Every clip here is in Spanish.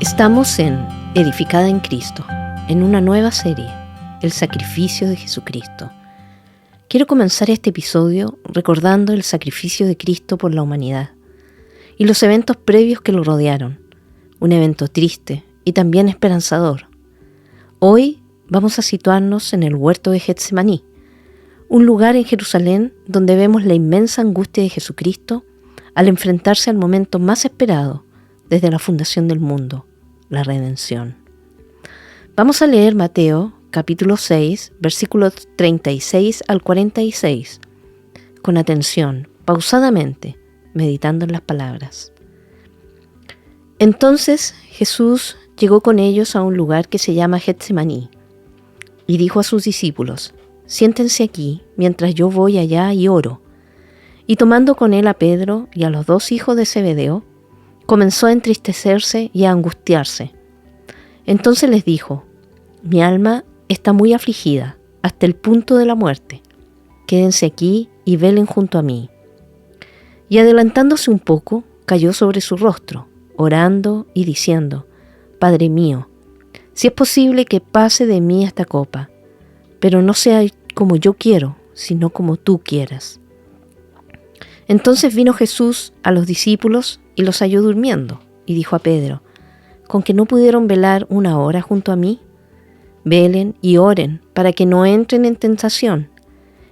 Estamos en Edificada en Cristo, en una nueva serie, El sacrificio de Jesucristo. Quiero comenzar este episodio recordando el sacrificio de Cristo por la humanidad y los eventos previos que lo rodearon, un evento triste y también esperanzador. Hoy vamos a situarnos en el huerto de Getsemaní, un lugar en Jerusalén donde vemos la inmensa angustia de Jesucristo al enfrentarse al momento más esperado desde la fundación del mundo, la redención. Vamos a leer Mateo capítulo 6, versículos 36 al 46, con atención, pausadamente, meditando en las palabras. Entonces Jesús llegó con ellos a un lugar que se llama Getsemaní y dijo a sus discípulos: siéntense aquí mientras yo voy allá y oro. Y tomando con él a Pedro y a los dos hijos de Zebedeo, comenzó a entristecerse y a angustiarse. Entonces les dijo: mi alma está muy afligida hasta el punto de la muerte. Quédense aquí y velen junto a mí. Y adelantándose un poco, cayó sobre su rostro, orando y diciendo: Padre mío, si es posible que pase de mí esta copa, pero no sea como yo quiero, sino como tú quieras. Entonces vino Jesús a los discípulos y los halló durmiendo, y dijo a Pedro: ¿con que no pudieron velar una hora junto a mí? Velen y oren para que no entren en tentación.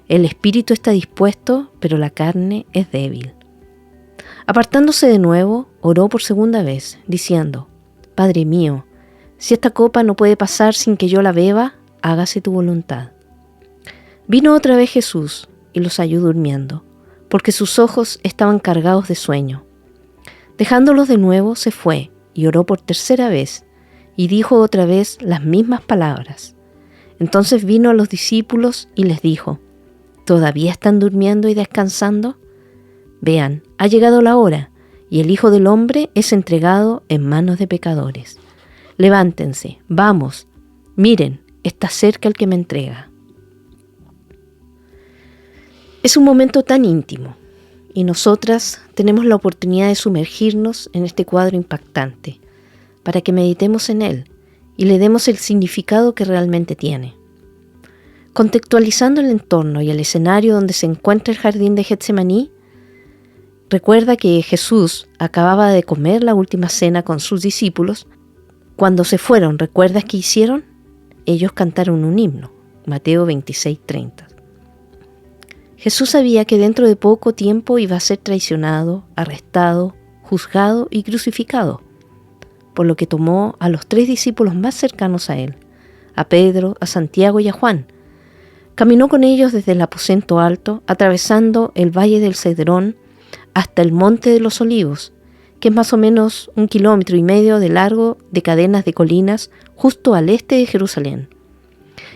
El espíritu está dispuesto, pero la carne es débil. Apartándose de nuevo, oró por segunda vez, diciendo: Padre mío, si esta copa no puede pasar sin que yo la beba, hágase tu voluntad. Vino otra vez Jesús y los halló durmiendo, porque sus ojos estaban cargados de sueño. Dejándolos de nuevo, se fue y oró por tercera vez, y dijo otra vez las mismas palabras. Entonces vino a los discípulos y les dijo: ¿todavía están durmiendo y descansando? Vean, ha llegado la hora, y el Hijo del Hombre es entregado en manos de pecadores. Levántense, vamos, miren, está cerca el que me entrega. Es un momento tan íntimo, y nosotras tenemos la oportunidad de sumergirnos en este cuadro impactante, para que meditemos en él y le demos el significado que realmente tiene. Contextualizando el entorno y el escenario donde se encuentra el jardín de Getsemaní, recuerda que Jesús acababa de comer la última cena con sus discípulos. Cuando se fueron, ¿recuerdas qué hicieron? Ellos cantaron un himno, Mateo 26:30. Jesús sabía que dentro de poco tiempo iba a ser traicionado, arrestado, juzgado y crucificado, por lo que tomó a los 3 discípulos más cercanos a él, a Pedro, a Santiago y a Juan. Caminó con ellos desde el aposento alto, atravesando el valle del Cedrón hasta el monte de los Olivos, que es más o menos 1,5 kilómetros de largo de cadenas de colinas justo al este de Jerusalén.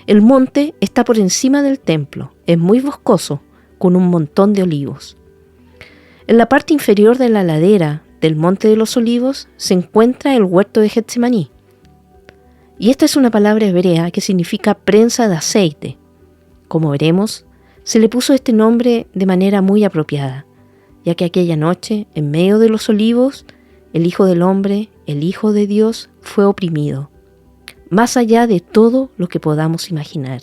El monte está por encima del templo, es muy boscoso, con un montón de olivos. En la parte inferior de la ladera del Monte de los Olivos se encuentra el huerto de Getsemaní. Y esta es una palabra hebrea que significa prensa de aceite. Como veremos, se le puso este nombre de manera muy apropiada, ya que aquella noche, en medio de los olivos, el Hijo del Hombre, el Hijo de Dios, fue oprimido, más allá de todo lo que podamos imaginar.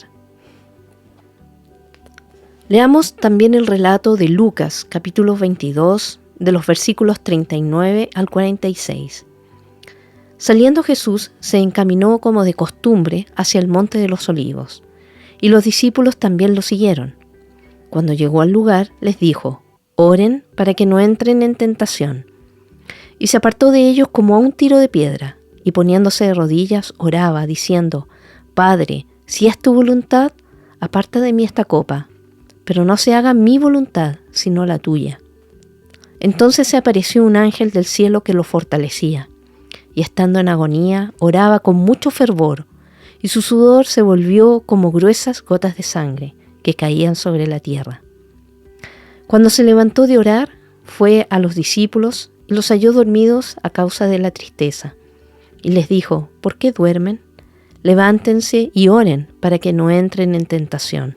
Leamos también el relato de Lucas, capítulo 22, de los versículos 39 al 46. Saliendo Jesús se encaminó como de costumbre hacia el monte de los olivos, y los discípulos también lo siguieron. Cuando llegó al lugar, les dijo: oren para que no entren en tentación. Y se apartó de ellos como a un tiro de piedra, y poniéndose de rodillas oraba, diciendo: Padre, si es tu voluntad, aparta de mí esta copa, pero no se haga mi voluntad, sino la tuya. Entonces se apareció un ángel del cielo que lo fortalecía, y estando en agonía, oraba con mucho fervor, y su sudor se volvió como gruesas gotas de sangre que caían sobre la tierra. Cuando se levantó de orar, fue a los discípulos y los halló dormidos a causa de la tristeza, y les dijo: ¿por qué duermen? Levántense y oren para que no entren en tentación.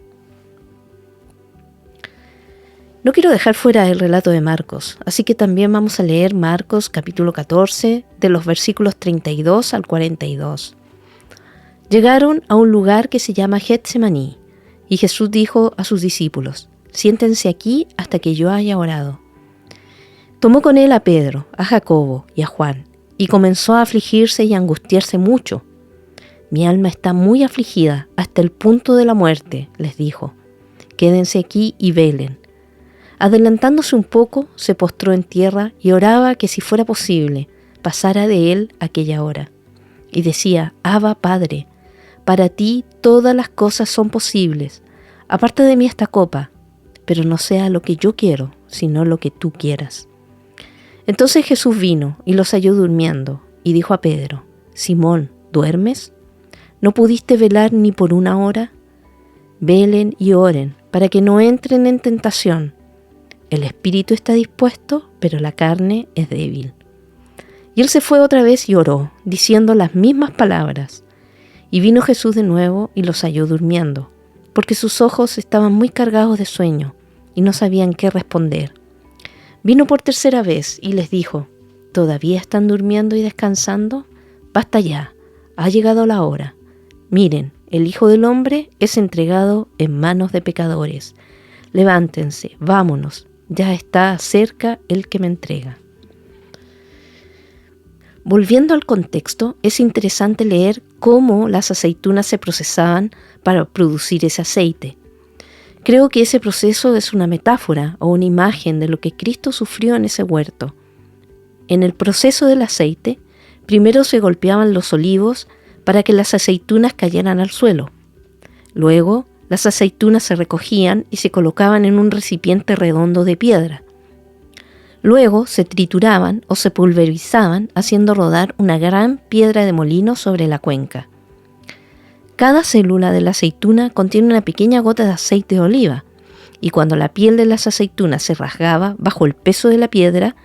No quiero dejar fuera el relato de Marcos, así que también vamos a leer Marcos capítulo 14, de los versículos 32 al 42. Llegaron a un lugar que se llama Getsemaní, y Jesús dijo a sus discípulos: «Siéntense aquí hasta que yo haya orado». Tomó con él a Pedro, a Jacobo y a Juan, y comenzó a afligirse y a angustiarse mucho. «Mi alma está muy afligida hasta el punto de la muerte», les dijo. «Quédense aquí y velen». Adelantándose un poco, se postró en tierra y oraba que, si fuera posible, pasara de él aquella hora. Y decía: «Abba, Padre, para ti todas las cosas son posibles. Aparta de mí esta copa, pero no sea lo que yo quiero, sino lo que tú quieras». Entonces Jesús vino y los halló durmiendo, y dijo a Pedro: «Simón, ¿duermes? ¿No pudiste velar ni por una hora? Velen y oren, para que no entren en tentación. El espíritu está dispuesto, pero la carne es débil». Y él se fue otra vez y oró, diciendo las mismas palabras. Y vino Jesús de nuevo y los halló durmiendo, porque sus ojos estaban muy cargados de sueño, y no sabían qué responder. Vino por tercera vez y les dijo: «¿Todavía están durmiendo y descansando? Basta ya, ha llegado la hora. Miren, el Hijo del Hombre es entregado en manos de pecadores. Levántense, vámonos, ya está cerca el que me entrega». Volviendo al contexto, es interesante leer cómo las aceitunas se procesaban para producir ese aceite. Creo que ese proceso es una metáfora o una imagen de lo que Cristo sufrió en ese huerto. En el proceso del aceite, primero se golpeaban los olivos para que las aceitunas cayeran al suelo. Luego, las aceitunas se recogían y se colocaban en un recipiente redondo de piedra. Luego se trituraban o se pulverizaban, haciendo rodar una gran piedra de molino sobre la cuenca. Cada célula de la aceituna contiene una pequeña gota de aceite de oliva, y cuando la piel de las aceitunas se rasgaba bajo el peso de la piedra,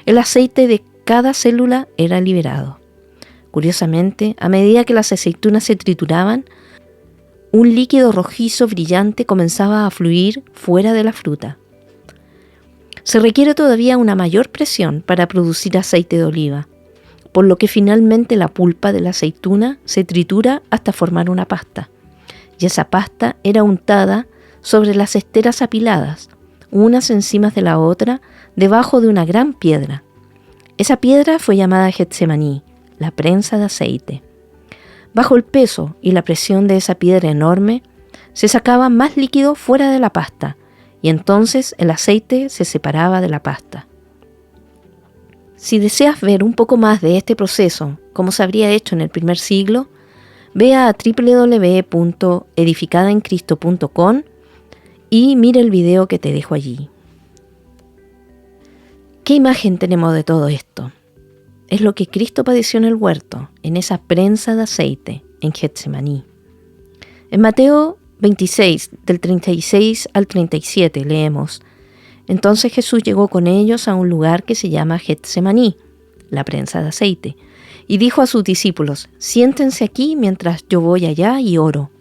el aceite de cada célula era liberado. Curiosamente, a medida que las aceitunas se trituraban, un líquido rojizo brillante comenzaba a fluir fuera de la fruta. Se requiere todavía una mayor presión para producir aceite de oliva, por lo que finalmente la pulpa de la aceituna se tritura hasta formar una pasta, y esa pasta era untada sobre las esteras apiladas, unas encima de la otra, debajo de una gran piedra. Esa piedra fue llamada Getsemaní, la prensa de aceite. Bajo el peso y la presión de esa piedra enorme, se sacaba más líquido fuera de la pasta, y entonces el aceite se separaba de la pasta. Si deseas ver un poco más de este proceso, como se habría hecho en el primer siglo, ve a www.edificadaencristo.com y mira el video que te dejo allí. ¿Qué imagen tenemos de todo esto? Es lo que Cristo padeció en el huerto, en esa prensa de aceite, en Getsemaní. En Mateo 26, del 36 al 37, leemos: «Entonces Jesús llegó con ellos a un lugar que se llama Getsemaní, la prensa de aceite, y dijo a sus discípulos: «Siéntense aquí mientras yo voy allá y oro».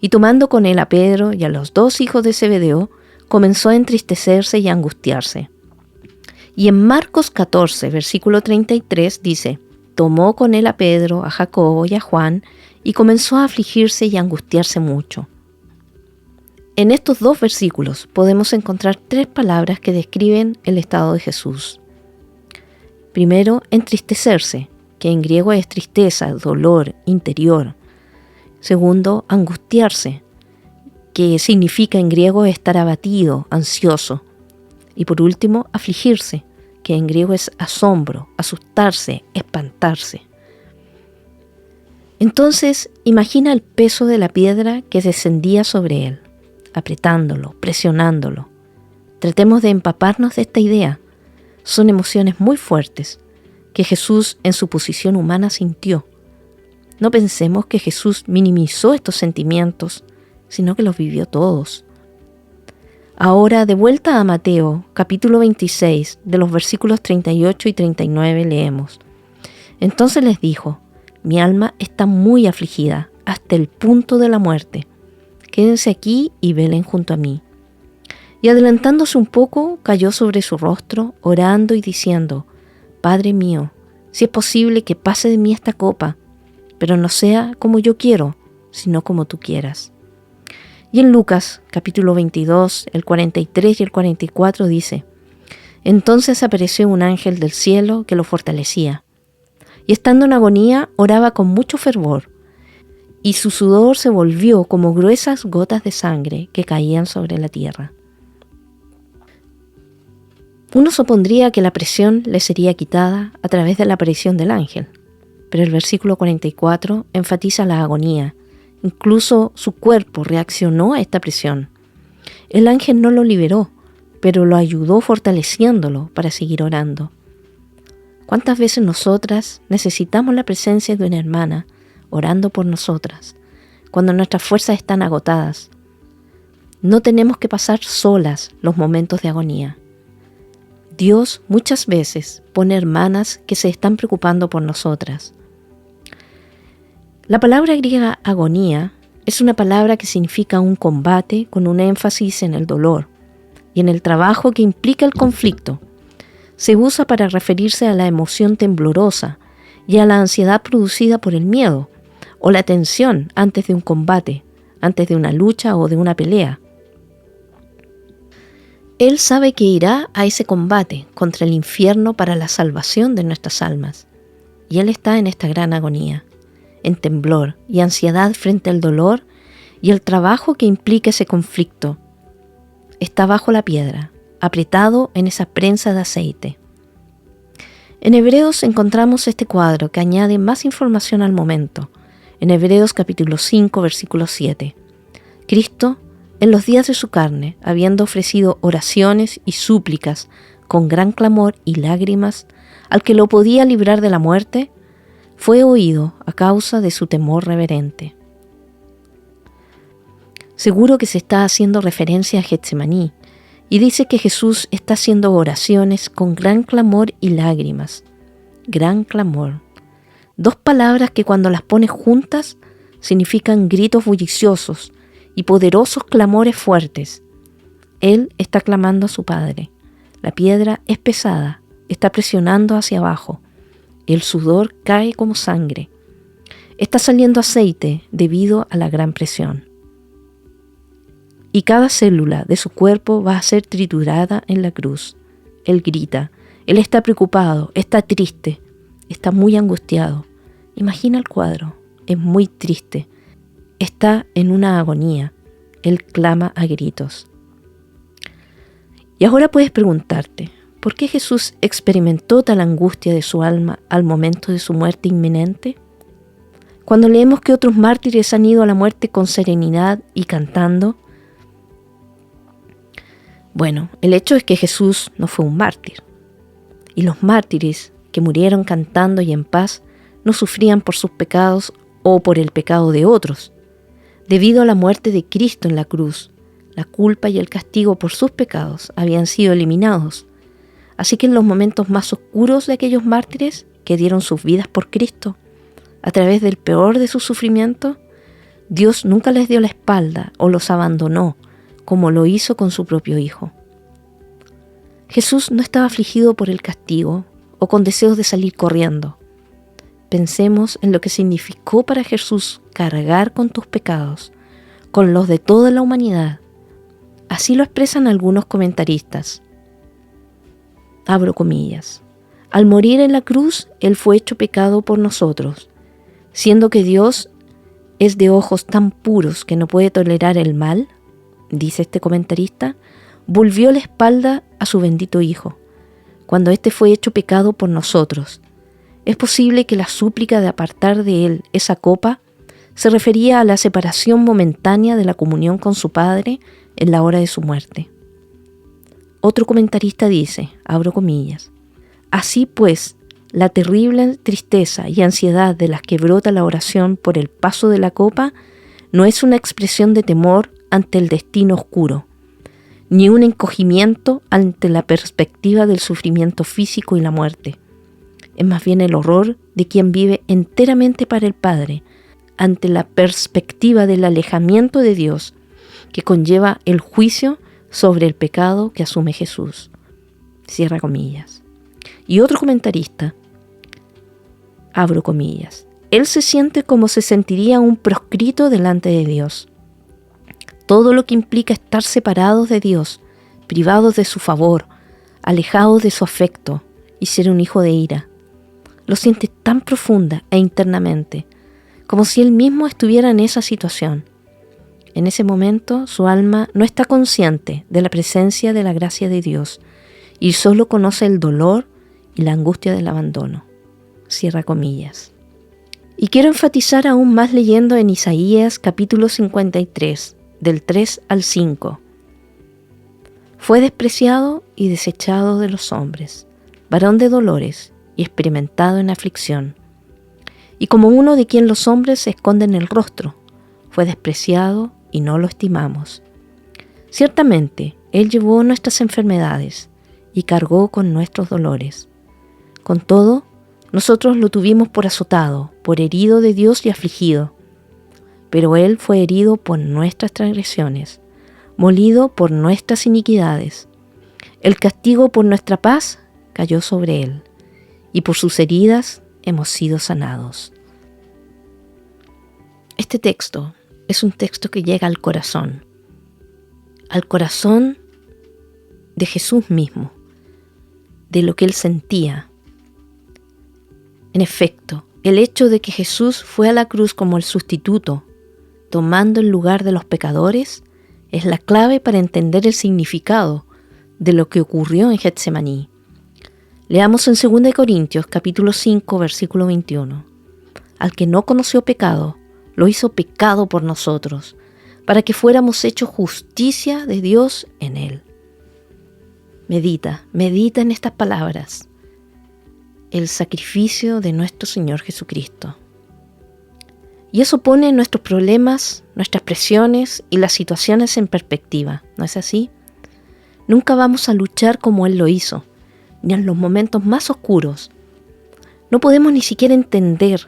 Y tomando con él a Pedro y a los dos hijos de Zebedeo, comenzó a entristecerse y a angustiarse. Y en Marcos 14, versículo 33 dice: «Tomó con él a Pedro, a Jacobo y a Juan, y comenzó a afligirse y a angustiarse mucho». En estos dos versículos podemos encontrar tres palabras que describen el estado de Jesús. Primero, entristecerse, que en griego es tristeza, dolor, interior. Segundo, angustiarse, que significa en griego estar abatido, ansioso. Y por último, afligirse, que en griego es asombro, asustarse, espantarse. Entonces, imagina el peso de la piedra que descendía sobre él, apretándolo, presionándolo. Tratemos de empaparnos de esta idea. Son emociones muy fuertes que Jesús en su posición humana sintió. No pensemos que Jesús minimizó estos sentimientos, sino que los vivió todos. Ahora, de vuelta a Mateo, capítulo 26, de los versículos 38 y 39, leemos: «Entonces les dijo: mi alma está muy afligida, hasta el punto de la muerte. Quédense aquí y velen junto a mí». y adelantándose un poco, cayó sobre su rostro, orando y diciendo: Padre mío, si es posible que pase de mí esta copa, pero no sea como yo quiero, sino como tú quieras. Y en Lucas, capítulo 22, el 43 y el 44 dice: Entonces apareció un ángel del cielo que lo fortalecía, y estando en agonía oraba con mucho fervor, y su sudor se volvió como gruesas gotas de sangre que caían sobre la tierra. Uno supondría que la presión le sería quitada a través de la aparición del ángel, pero el versículo 44 enfatiza la agonía. Incluso su cuerpo reaccionó a esta presión. El ángel no lo liberó, pero lo ayudó fortaleciéndolo para seguir orando. ¿Cuántas veces nosotras necesitamos la presencia de una hermana orando por nosotras, cuando nuestras fuerzas están agotadas? No tenemos que pasar solas los momentos de agonía. Dios muchas veces pone hermanas que se están preocupando por nosotras. La palabra griega agonía es una palabra que significa un combate con un énfasis en el dolor y en el trabajo que implica el conflicto. Se usa para referirse a la emoción temblorosa y a la ansiedad producida por el miedo o la tensión antes de un combate, antes de una lucha o de una pelea. Él sabe que irá a ese combate contra el infierno para la salvación de nuestras almas. Y Él está en esta gran agonía, en temblor y ansiedad frente al dolor y el trabajo que implica ese conflicto. Está bajo la piedra, apretado en esa prensa de aceite. En Hebreos encontramos este cuadro que añade más información al momento. En Hebreos capítulo 5, versículo 7. Cristo, en los días de su carne, habiendo ofrecido oraciones y súplicas con gran clamor y lágrimas al que lo podía librar de la muerte, fue oído a causa de su temor reverente. Seguro que se está haciendo referencia a Getsemaní, y dice que Jesús está haciendo oraciones con gran clamor y lágrimas. Gran clamor. Dos palabras que cuando las pones juntas significan gritos bulliciosos y poderosos clamores fuertes. Él está clamando a su Padre. La piedra es pesada, está presionando hacia abajo. El sudor cae como sangre. Está saliendo aceite debido a la gran presión. Y cada célula de su cuerpo va a ser triturada en la cruz. Él grita, él está preocupado, está triste, está muy angustiado. Imagina el cuadro, es muy triste. Está en una agonía. Él clama a gritos. Y ahora puedes preguntarte, ¿por qué Jesús experimentó tal angustia de su alma al momento de su muerte inminente? Cuando leemos que otros mártires han ido a la muerte con serenidad y cantando, bueno, el hecho es que Jesús no fue un mártir. Y los mártires que murieron cantando y en paz no sufrían por sus pecados o por el pecado de otros. Debido a la muerte de Cristo en la cruz, la culpa y el castigo por sus pecados habían sido eliminados. Así que en los momentos más oscuros de aquellos mártires que dieron sus vidas por Cristo, a través del peor de su sufrimiento, Dios nunca les dio la espalda o los abandonó, como lo hizo con su propio Hijo. Jesús no estaba afligido por el castigo o con deseos de salir corriendo. Pensemos en lo que significó para Jesús cargar con tus pecados, con los de toda la humanidad. Así lo expresan algunos comentaristas. Abro comillas. Al morir en la cruz, Él fue hecho pecado por nosotros, siendo que Dios es de ojos tan puros que no puede tolerar el mal, dice este comentarista, volvió la espalda a su bendito Hijo, cuando éste fue hecho pecado por nosotros. Es posible que la súplica de apartar de él esa copa se refería a la separación momentánea de la comunión con su Padre en la hora de su muerte. Otro comentarista dice, abro comillas, así pues, la terrible tristeza y ansiedad de las que brota la oración por el paso de la copa no es una expresión de temor ante el destino oscuro, ni un encogimiento ante la perspectiva del sufrimiento físico y la muerte. Es más bien el horror de quien vive enteramente para el Padre, ante la perspectiva del alejamiento de Dios, que conlleva el juicio sobre el pecado que asume Jesús. Cierra comillas. Y otro comentarista, abro comillas, él se siente como se sentiría un proscrito delante de Dios. Todo lo que implica estar separados de Dios, privados de su favor, alejados de su afecto y ser un hijo de ira. Lo siente tan profunda e internamente, como si él mismo estuviera en esa situación. En ese momento, su alma no está consciente de la presencia de la gracia de Dios y solo conoce el dolor y la angustia del abandono. Cierra comillas. Y quiero enfatizar aún más leyendo en Isaías capítulo 53, del 3 al 5. Fue despreciado y desechado de los hombres, varón de dolores y experimentado en aflicción. Y como uno de quien los hombres se esconden el rostro, fue despreciado y no lo estimamos. Ciertamente, Él llevó nuestras enfermedades y cargó con nuestros dolores. Con todo, nosotros lo tuvimos por azotado, por herido de Dios y afligido. Pero Él fue herido por nuestras transgresiones, molido por nuestras iniquidades. El castigo por nuestra paz cayó sobre Él, y por sus heridas hemos sido sanados. Este texto es un texto que llega al corazón de Jesús mismo, de lo que Él sentía. En efecto, el hecho de que Jesús fue a la cruz como el sustituto, tomando el lugar de los pecadores, es la clave para entender el significado de lo que ocurrió en Getsemaní. Leamos en 2 Corintios capítulo 5, versículo 21. Al que no conoció pecado, lo hizo pecado por nosotros, para que fuéramos hechos justicia de Dios en él. Medita en estas palabras. El sacrificio de nuestro Señor Jesucristo. Y eso pone nuestros problemas, nuestras presiones y las situaciones en perspectiva, ¿no es así? Nunca vamos a luchar como Él lo hizo, ni en los momentos más oscuros. No podemos ni siquiera entender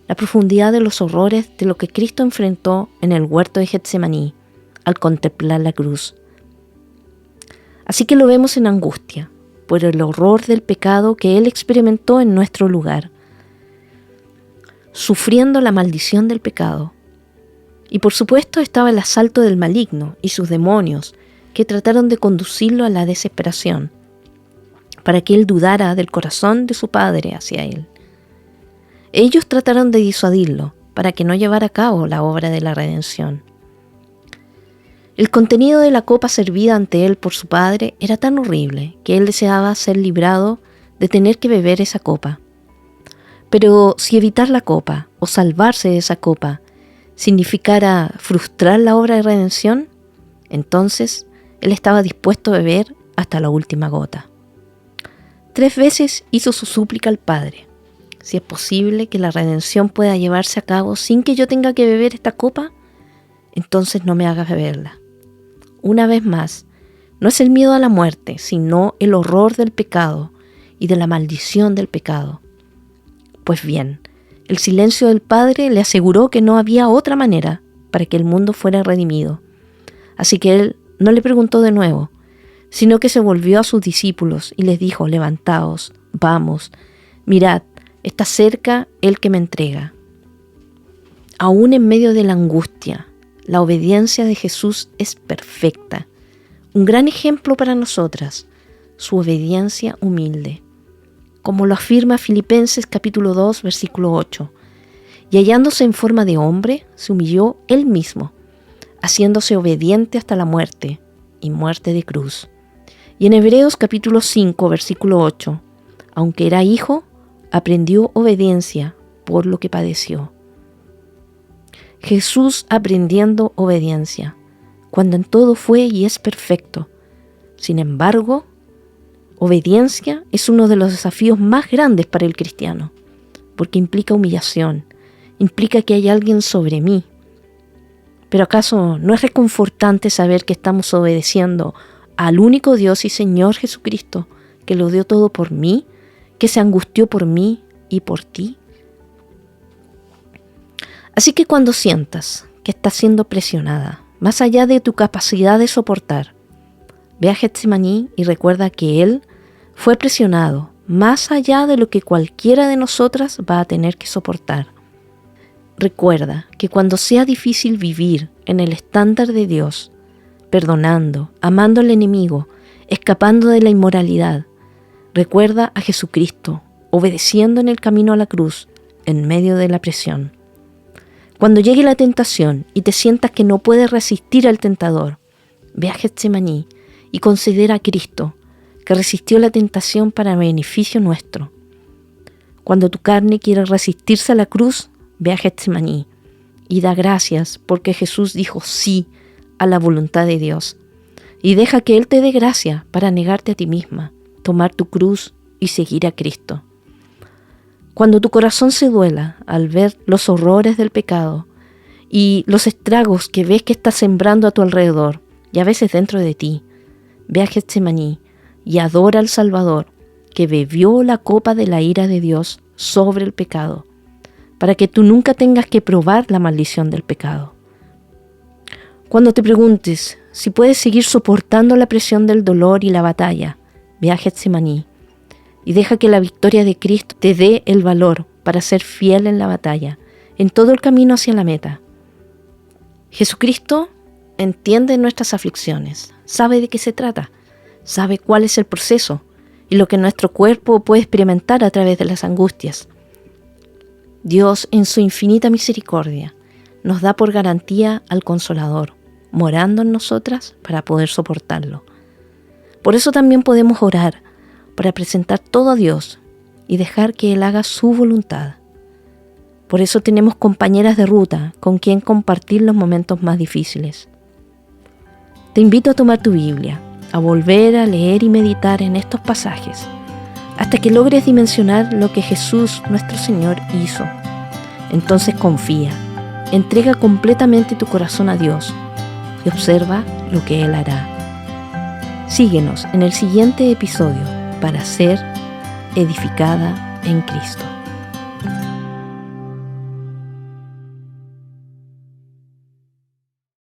la profundidad de los horrores de lo que Cristo enfrentó en el huerto de Getsemaní al contemplar la cruz. Así que lo vemos en angustia por el horror del pecado que Él experimentó en nuestro lugar, sufriendo la maldición del pecado. Y por supuesto estaba el asalto del maligno y sus demonios que trataron de conducirlo a la desesperación, para que él dudara del corazón de su Padre hacia él. Ellos trataron de disuadirlo para que no llevara a cabo la obra de la redención. El contenido de la copa servida ante él por su Padre era tan horrible que él deseaba ser librado de tener que beber esa copa. Pero si evitar la copa o salvarse de esa copa significara frustrar la obra de redención, entonces él estaba dispuesto a beber hasta la última gota. 3 veces hizo su súplica al Padre: si es posible que la redención pueda llevarse a cabo sin que yo tenga que beber esta copa, entonces no me hagas beberla. Una vez más, no es el miedo a la muerte, sino el horror del pecado y de la maldición del pecado. Pues bien, el silencio del Padre le aseguró que no había otra manera para que el mundo fuera redimido. Así que él no le preguntó de nuevo, sino que se volvió a sus discípulos y les dijo: levantaos, vamos, mirad, está cerca el que me entrega. Aún en medio de la angustia, la obediencia de Jesús es perfecta. Un gran ejemplo para nosotras, su obediencia humilde. Como lo afirma Filipenses capítulo 2, versículo 8. Y hallándose en forma de hombre, se humilló él mismo, haciéndose obediente hasta la muerte, y muerte de cruz. Y en Hebreos capítulo 5, versículo 8. Aunque era hijo, aprendió obediencia por lo que padeció. Jesús aprendiendo obediencia, cuando en todo fue y es perfecto. Sin embargo, obediencia es uno de los desafíos más grandes para el cristiano, porque implica humillación, implica que hay alguien sobre mí. Pero ¿acaso no es reconfortante saber que estamos obedeciendo al único Dios y Señor Jesucristo, que lo dio todo por mí, que se angustió por mí y por ti? Así que cuando sientas que estás siendo presionada, más allá de tu capacidad de soportar, Ve a Getsemaní y recuerda que Él fue presionado más allá de lo que cualquiera de nosotras va a tener que soportar. Recuerda que cuando sea difícil vivir en el estándar de Dios, perdonando, amando al enemigo, escapando de la inmoralidad, recuerda a Jesucristo, obedeciendo en el camino a la cruz, en medio de la presión. Cuando llegue la tentación y te sientas que no puedes resistir al tentador, ve a Getsemaní y considera a Cristo, que resistió la tentación para beneficio nuestro. Cuando tu carne quiere resistirse a la cruz, ve a Getsemaní y da gracias porque Jesús dijo sí a la voluntad de Dios. Y deja que Él te dé gracia para negarte a ti misma, tomar tu cruz y seguir a Cristo. Cuando tu corazón se duela al ver los horrores del pecado y los estragos que ves que está sembrando a tu alrededor y a veces dentro de ti, ve a Getsemaní y adora al Salvador que bebió la copa de la ira de Dios sobre el pecado, para que tú nunca tengas que probar la maldición del pecado. Cuando te preguntes si puedes seguir soportando la presión del dolor y la batalla, ve a Getsemaní y deja que la victoria de Cristo te dé el valor para ser fiel en la batalla, en todo el camino hacia la meta. Jesucristo entiende nuestras aflicciones, sabe de qué se trata, sabe cuál es el proceso y lo que nuestro cuerpo puede experimentar a través de las angustias. Dios, en su infinita misericordia, nos da por garantía al Consolador, morando en nosotras para poder soportarlo. Por eso también podemos orar para presentar todo a Dios y dejar que Él haga su voluntad. Por eso tenemos compañeras de ruta con quien compartir los momentos más difíciles. Te invito a tomar tu Biblia, a volver a leer y meditar en estos pasajes, hasta que logres dimensionar lo que Jesús, nuestro Señor, hizo. Entonces confía, entrega completamente tu corazón a Dios y observa lo que Él hará. Síguenos en el siguiente episodio para ser edificada en Cristo.